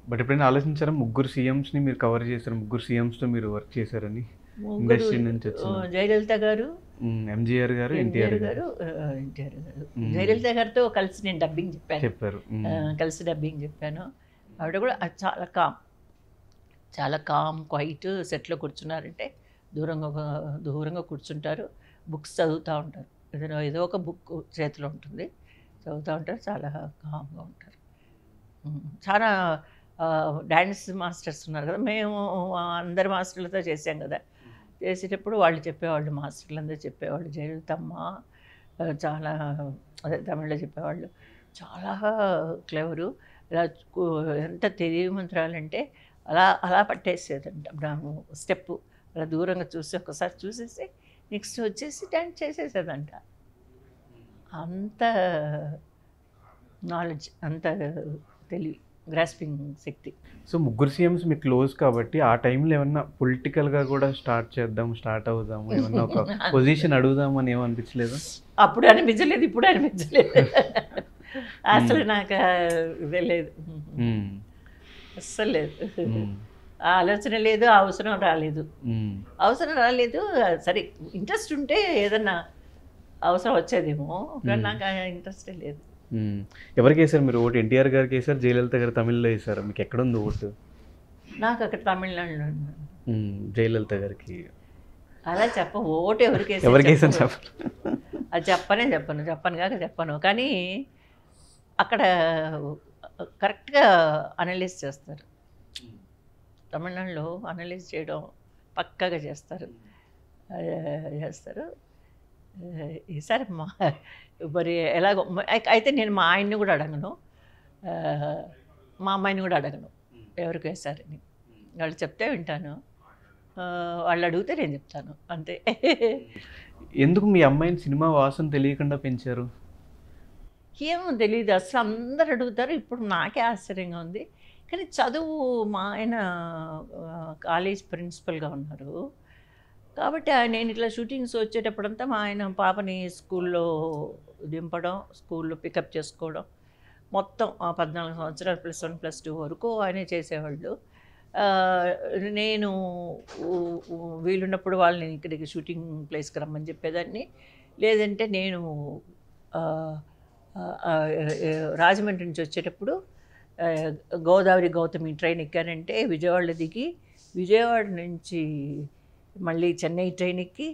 But ఎప్పుడైనా ఆలోచించారా ముగ్గురు సీఎంస్‌ని మీరు కవర్ చేశారు. ముగ్గురు సీఎంస్‌తో మీరు వర్క్ చేశారని? ముగ్గురు ఇండస్ట్రీ నుంచి వచ్చిన జయలలిత గారు, ఎంజీఆర్ గారు, ఎన్టీఆర్ ఎన్టీఆర్ గారు, గారు. ఎన్టీఆర్ గారు. జయలలిత గారితో కలిసి నేను డబ్బింగ్ చెప్పాను. చెప్పారు. కలిసి డబ్బింగ్ చెప్పాను. ఆవిడ కూడా చాలా కామ్ క్వైట్ సెట్లో కూర్చున్నారంటే దూరంగా దూరంగా కూర్చుంటారు. బుక్స్ చదువుతూ ఉంటారు. ఏదో ఒక బుక్ చేతిలో ఉంటుంది, చదువుతూ ఉంటారు. చాలా కామ్గా ఉంటారు. చాలా డ్యాన్స్ మాస్టర్స్ ఉన్నారు కదా, మేము అందరి మాస్టర్లతో చేసాం కదా. చేసేటప్పుడు వాళ్ళు చెప్పేవాళ్ళు, మాస్టర్లు అందరూ చెప్పేవాళ్ళు, జయలలితమ్మ చాలా, అదే తమిళ్లో చెప్పేవాళ్ళు, చాలా క్లెవరు, ఇలా ఎంత తెలివిమంతురాలంటే అలా అలా పట్టేసేదంట స్టెప్పు. అలా దూరంగా చూసి ఒకసారి చూసేసి నెక్స్ట్ వచ్చేసి డ్యాన్స్ చేసేసేదంట. అంత నాలెడ్జ్, అంత తెలివి, గ్రాస్పింగ్ శక్తి. సో ముగ్గురు సీఎంస్ మీకు క్లోజ్ కాబట్టి ఆ టైంలో ఏమన్నా పొలిటికల్గా కూడా స్టార్ట్ అవుదాము, ఏమన్నా ఒక పొజిషన్ అడుగుదాము అని ఏమనిపించలేదు? అప్పుడు అనిపించలేదు, ఇప్పుడు అనిపించలేదు. అసలు నాకు ఇదే లేదు, అస్సలు లేదు. ఆలోచన లేదు, అవసరం రాలేదు. సరే ఇంట్రెస్ట్ ఉంటే ఏదన్నా అవసరం వచ్చేదేమో, కానీ నాకు ఇంట్రెస్టే లేదు. ఎవరికి వేసారు మీరు ఓటు? ఎన్టీఆర్ గారికి వేసారు, జయలలిత గారు తమిళ్లో వేసారు. మీకు ఎక్కడుంది ఓటు? నాకు అక్కడ తమిళనాడులో. జయలలిత గారికి అలా ఓటు ఎవరికి వేసారు? అది చెప్పను. కానీ అక్కడ కరెక్ట్గా అనలైజ్ చేస్తారు. తమిళనాడులో అనలైజ్ చేయడం పక్కాగా చేస్తారు. ఈసారి మరి ఎలాగో అయితే నేను మా ఆయన్ని కూడా అడగను, మా అమ్మాయిని కూడా అడగను ఎవరికి వేశారని. వాళ్ళు చెప్తే వింటాను, వాళ్ళు అడిగితే నేను చెప్తాను, అంతే. ఎందుకు మీ అమ్మాయిని సినిమా వాసన తెలియకుండా పెంచారు? ఏమో తెలియదు, అసలు అందరు అడుగుతారు. ఇప్పుడు నాకే ఆశ్చర్యంగా ఉంది. కానీ చదువు, మా ఆయన కాలేజ్ ప్రిన్సిపల్గా ఉన్నారు కాబట్టి నేను ఇట్లా షూటింగ్స్ వచ్చేటప్పుడంతా మా ఆయన పాపని స్కూల్లో దింపడం, స్కూల్లో పికప్ చేసుకోవడం, మొత్తం 14 సంవత్సరాలు +1 +2 వరకు ఆయనే చేసేవాళ్ళు. నేను వీలున్నప్పుడు వాళ్ళని ఇక్కడికి షూటింగ్ ప్లేస్కి రమ్మని చెప్పేదాన్ని, లేదంటే నేను రాజమండ్రి నుంచి వచ్చేటప్పుడు గోదావరి గౌతమి ట్రైన్ ఎక్కానంటే విజయవాడలో దిగి, విజయవాడ నుంచి మళ్ళీ చెన్నై ట్రైన్ ఎక్కి,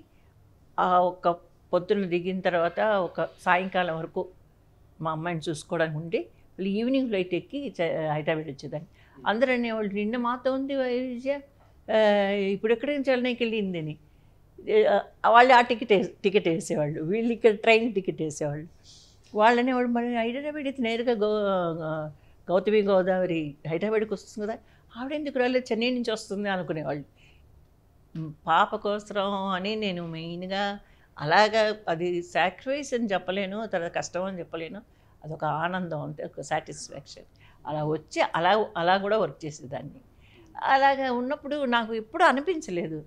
ఒక పొద్దున్న దిగిన తర్వాత ఒక సాయంకాలం వరకు మా అమ్మాయిని చూసుకోవడానికి ఉండి మళ్ళీ ఈవినింగ్ ఫ్లైట్ ఎక్కి హైదరాబాద్ వచ్చేదాన్ని. అందరూ అనేవాళ్ళు, నిన్న మాతో ఉంది విజయ, ఇప్పుడు ఎక్కడికి చెన్నైకి వెళ్ళిందని. వాళ్ళు ఆ టికెట్ వేసేవాళ్ళు, వీళ్ళు ఇక్కడ ట్రైన్ టికెట్ వేసేవాళ్ళు. వాళ్ళు అనేవాళ్ళు, మరి హైదరాబాద్ అయితే నేరుగా గౌతమి గోదావరి హైదరాబాద్కి వస్తుంది కదా, ఆవిడెందుకు రాలేదు, చెన్నై నుంచి వస్తుంది అనుకునేవాళ్ళు. పాప కోసం అని నేను మెయిన్గా అలాగా, అది సాక్రిఫైస్ అని చెప్పలేను, తర్వాత కష్టం అని చెప్పలేను, అదొక ఆనందం, అంటే ఒక సాటిస్ఫాక్షన్. అలా వచ్చి అలా కూడా వర్క్ చేసేదాన్ని. అలాగా ఉన్నప్పుడు నాకు ఎప్పుడు అనిపించలేదు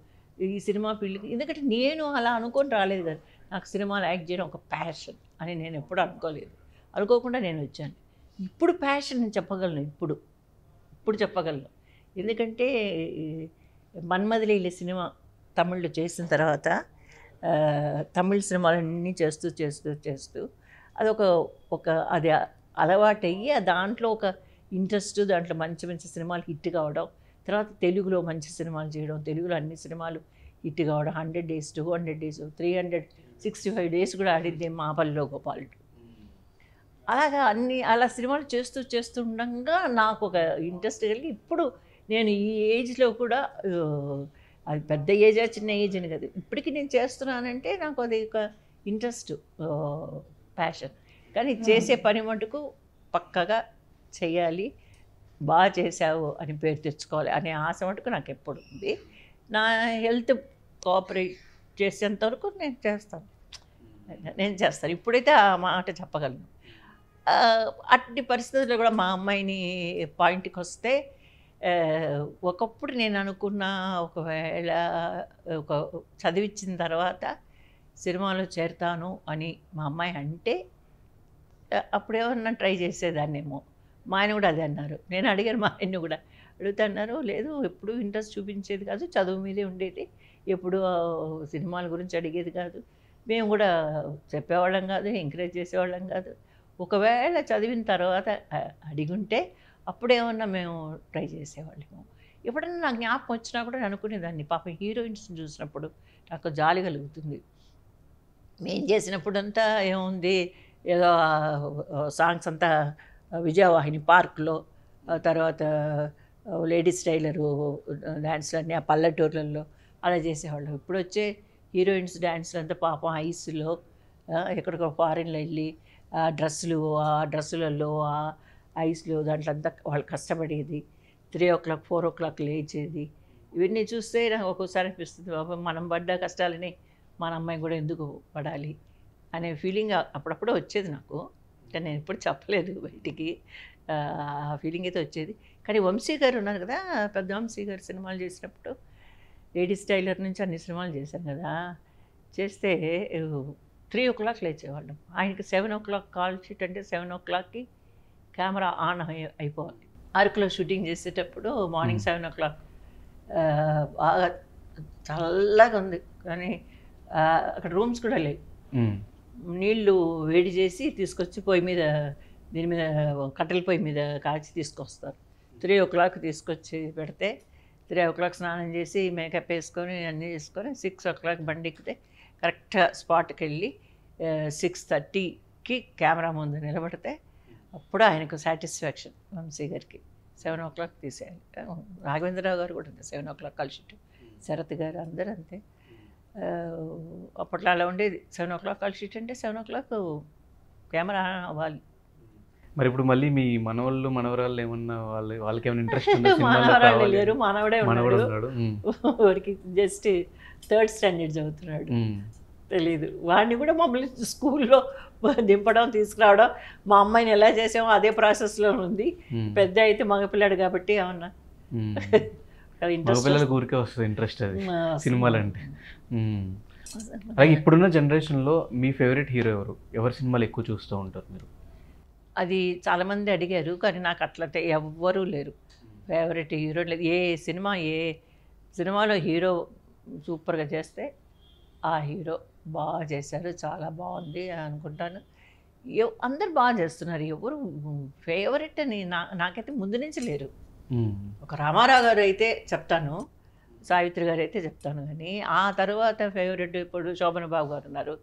ఈ సినిమా ఫీల్డ్కి, ఎందుకంటే నేను అలా అనుకొని రాలేదు కదా. నాకు సినిమాలు యాక్ట్ చేయడం ఒక ప్యాషన్ అని నేను ఎప్పుడు అనుకోలేదు, అనుకోకుండా నేను వచ్చాను. ఇప్పుడు ప్యాషన్ నేను చెప్పగలను, ఇప్పుడు చెప్పగలను. ఎందుకంటే మన్మథలీల సినిమా తమిళ్లో చేసిన తర్వాత తమిళ సినిమాలన్నీ చేస్తూ అది అలవాటయ్యి, దాంట్లో ఒక ఇంట్రెస్ట్, దాంట్లో మంచి మంచి సినిమాలు హిట్ కావడం, తర్వాత తెలుగులో మంచి సినిమాలు చేయడం, తెలుగులో అన్ని సినిమాలు హిట్ కావడం, 100 days 200 days 365 days కూడా ఆడింది మా పల్లెలో గోపాల్. అలాగా అలా సినిమాలు చేస్తూ ఉండగా నాకు ఒక ఇంట్రెస్ట్ కలిగి, ఇప్పుడు నేను ఈ ఏజ్లో కూడా, అది పెద్ద ఏజా చిన్న ఏజ్ అని కదా, ఇప్పటికీ నేను చేస్తున్నానంటే నాకు అది ఒక ఇంట్రెస్ట్, ప్యాషన్. కానీ చేసే పని మటుకు పక్కగా చేయాలి, బాగా చేసావు అని పేరు తెచ్చుకోవాలి అనే ఆశ మటుకు నాకు ఎప్పుడు ఉంది. నా హెల్త్ కోఆపరేట్ చేసేంతవరకు నేను చేస్తాను. ఇప్పుడైతే ఆ మాట చెప్పగలను. అట్టి పరిస్థితుల్లో కూడా మా అమ్మాయిని పాయింట్కి వస్తే, ఒకప్పుడు నేను అనుకున్న, ఒకవేళ చదివించిన తర్వాత సినిమాలో చేరుతాను అని మా అమ్మాయి అంటే అప్పుడేమన్నా ట్రై చేసేదాన్నేమో. మా ఆయన కూడా అదే అన్నారు. నేను అడిగాను మా ఆయన్ని కూడా. అడిగితే అన్నారు, లేదు ఎప్పుడు ఇంట్రెస్ట్ చూపించేది కాదు, చదువు మీదే ఉండేది. ఎప్పుడు సినిమాల గురించి అడిగేది కాదు. మేము కూడా చెప్పేవాళ్ళం కాదు, ఎంకరేజ్ చేసేవాళ్ళం కాదు. ఒకవేళ చదివిన తర్వాత అడిగుంటే అప్పుడేమన్నా మేము ట్రై చేసేవాళ్ళము. ఎప్పుడన్నా నాకు జ్ఞాపకం వచ్చినా కూడా నేను అనుకునేదాన్ని, పాపం హీరోయిన్స్ని చూసినప్పుడు నాకు జాలి కలుగుతుంది. మేము చేసినప్పుడంతా ఏముంది, ఏదో సాంగ్స్ అంతా విజయవాహిని పార్క్లో, తర్వాత లేడీస్ టైలరు డ్యాన్స్లు అన్నీ ఆ పల్లెటూర్లలో అలా చేసేవాళ్ళం. ఇప్పుడు వచ్చే హీరోయిన్స్ డ్యాన్స్లు అంతా పాపం ఐస్లో ఎక్కడికో ఫారిన్లో వెళ్ళి ఆ డ్రెస్సులలో ఆ ఐస్లో దాంట్లో అంతా వాళ్ళు కష్టపడేది, 3 o'clock 4 o'clock లేచేది. ఇవన్నీ చూస్తే నాకు ఒక్కోసారి అనిపిస్తుంది, బాబా మనం పడ్డ కష్టాలని మన అమ్మాయి కూడా ఎందుకు పడాలి అనే ఫీలింగ్ అప్పుడప్పుడు వచ్చేది నాకు. కానీ నేను ఎప్పుడు చెప్పలేదు బయటికి. ఆ ఫీలింగ్ అయితే వచ్చేది. కానీ వంశీ గారు ఉన్నారు కదా, పెద్ద వంశీ గారు సినిమాలు చేసినప్పుడు లేడీస్ టైలర్ నుంచి అన్ని సినిమాలు చేశాను కదా, చేస్తే 3 o'clock లేచేవాళ్ళం. ఆయనకి 7 o'clock కాల్ షీట్ అంటే 7 o'clockకి కెమెరా ఆన్ అయిపోవాలి. అరకులో షూటింగ్ చేసేటప్పుడు మార్నింగ్ 7 o'clock బాగా చల్లగా ఉంది, కానీ అక్కడ రూమ్స్ కూడా లేవు. నీళ్ళు వేడి చేసి తీసుకొచ్చి పొయ్యి మీద, దీని మీద కట్టెల పొయ్యి మీద కాల్చి తీసుకొస్తారు. 3 o'clock తీసుకొచ్చి పెడితే 3 o'clock స్నానం చేసి మేకప్ వేసుకొని అన్నీ చేసుకొని 6 o'clock బండి ఎక్కితే కరెక్ట్ స్పాట్కి వెళ్ళి 6:30కి కెమెరా ముందు నిలబడితే అప్పుడు ఆయనకు సాటిస్ఫాక్షన్. వంశీ గారికి 7 o'clock తీసేయాలి. రాఘవేంద్రరావు గారు కూడా అంతే, 7 o'clock కాల్ షీట్. శరత్ గారు అందరూ అంతే. అప్పట్లో అలా ఉండేది. 7 o'clock కాల్ షీట్ అంటే 7 o'clock కెమెరా అవ్వాలి. మరి ఇప్పుడు మళ్ళీ మీ మనవాళ్ళు మనవరాళ్ళు ఏమన్నా వాళ్ళకి ఏమైనా ఇంట్రెస్ట్ ఉందా? మనవరాళ్ళు లేరు, మనవడే ఉన్నాడు. వాడికి జస్ట్ 3rd standard చదువుతున్నాడు. తెలీదు. వాడిని కూడా మమ్మల్ని స్కూల్లో దింపడం తీసుకురావడం, మా అమ్మాయిని ఎలా చేసామో అదే ప్రాసెస్లో ఉంది. పెద్ద అయితే మగపిల్లాడు కాబట్టి ఏమన్నా ఊరికే వస్తుంది ఇంట్రెస్ట్ అది సినిమాలంటే. అలాగే ఇప్పుడున్న జనరేషన్లో మీ ఫేవరెట్ హీరో ఎవరు? ఎవరి సినిమాలు ఎక్కువ చూస్తూ ఉంటారు మీరు? అది చాలామంది అడిగారు, కానీ నాకు అట్లంటే ఎవ్వరూ లేరు. ఫేవరెట్ హీరో లేదు. ఏ సినిమాలో హీరో సూపర్గా చేస్తే ఆ హీరో బాగా చేశారు, చాలా బాగుంది అనుకుంటాను. అందరు బాగా చేస్తున్నారు. ఎవరు ఫేవరెట్ అని నాకైతే ముందు నుంచి లేరు. ఒక రామారావు గారు అయితే చెప్తాను, సావిత్రి గారు అయితే చెప్తాను, కానీ ఆ తర్వాత ఫేవరెట్ ఇప్పుడు శోభన్ బాబు గారు ఉన్నారు.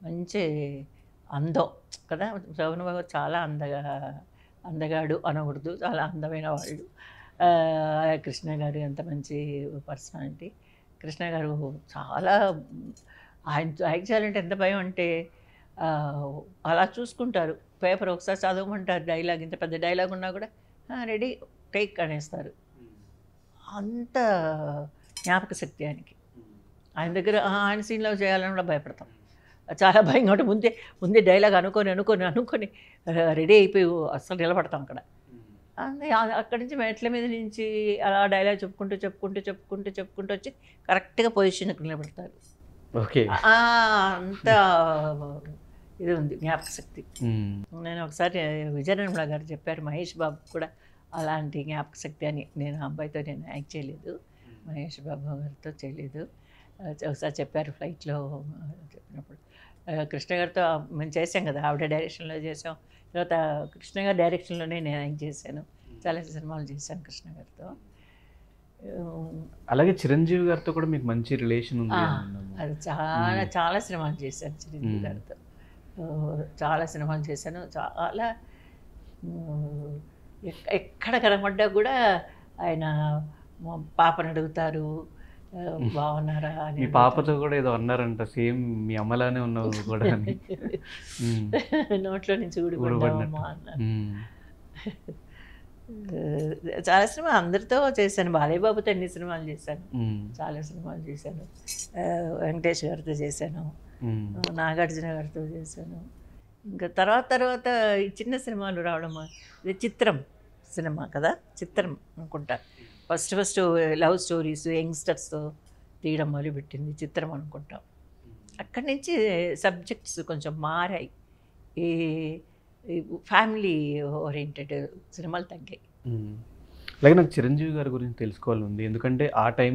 మంచి అందం కదా, శోభన్ బాబు చాలా అందగాడు అనకూడదు, చాలా అందమైన వాళ్ళు. కృష్ణ గారు ఎంత మంచి పర్సనాలిటీ. కృష్ణ గారు చాలా, ఆయన యాక్ట్ చేయాలంటే ఎంత భయం అంటే అలా చూసుకుంటారు. పేపర్ ఒకసారి చదవమంటారు, డైలాగ్ ఇంత పెద్ద డైలాగ్ ఉన్నా కూడా రెడీ టేక్ అనేస్తారు. అంత జ్ఞాపక శక్తి ఆయనకి. ఆయన దగ్గర ఆయన సీన్లో చేయాలని కూడా భయపడతాం, చాలా భయంగా ఉంటుంది. ముందే డైలాగ్ అనుకొని రెడీ అయిపోయి అస్సలు నిలబడతాం అక్కడ. అక్కడి నుంచి మెట్ల మీద నుంచి అలా డైలాగ్ చెప్పుకుంటూ వచ్చి కరెక్ట్గా పొజిషన్కి నిలబడతారు. అంత ఇది ఉంది జ్ఞాపక శక్తి. నేను ఒకసారి విజయనిర్మల గారు చెప్పారు, మహేష్ బాబు కూడా అలాంటి జ్ఞాపక శక్తి అని. నేను ఆ అబ్బాయితో నేను యాక్ట్ చేయలేదు, మహేష్ బాబు గారితో చేయలేదు. ఒకసారి చెప్పారు ఫ్లైట్లో చెప్పినప్పుడు. కృష్ణ గారితో మేము చేసాం కదా, ఆవిడ డైరెక్షన్లో చేసాం. తర్వాత కృష్ణ గారి డైరెక్షన్లోనే నేను యాక్ట్ చేశాను, చాలా సినిమాలు చేశాను కృష్ణ గారితో. అలాగే చిరంజీవి గారితో కూడా మీకు మంచి రిలేషన్ ఉంది. అది చాలా సినిమాలు చేశాను చిరంజీవి గారితో, చాలా సినిమాలు చేశాను. చాలా ఎక్కడ కనబడ్డా కూడా ఆయన పాపను అడుగుతారు, బాగున్నారా అని. మీ పాపతో కూడా ఏదో అన్నారంట, సేమ్ మీ అమ్మలానే ఉన్నావు కూడా అని. నోట్లో నుంచి ఊడిపడ్డామమ్మా అన్నారు. చాలా సినిమాలు అందరితో చేశాను. బాలయ్య బాబుతో అన్ని సినిమాలు చేశాను, చాలా సినిమాలు చేశాను. వెంకటేష్ గారితో చేశాను, నాగార్జున గారితో చేశాను. ఇంకా తర్వాత ఈ చిన్న సినిమాలు రావడం, ఇది చిత్రం సినిమా కదా, చిత్రం అనుకుంటా. ఫస్ట్ లవ్ స్టోరీస్ యంగ్స్టర్స్తో తీయడం మొదలుపెట్టింది చిత్రం అనుకుంటాం. అక్కడి నుంచి సబ్జెక్ట్స్ కొంచెం మారాయి. ఈ ఫ్యామిలీ ఓరియంటెడ్ సినిమాలు తగ్గాయి. అలాగే నాకు చిరంజీవి గారి గురించి తెలుసుకోవాలని ఉంది. ఎందుకంటే ఆ టైం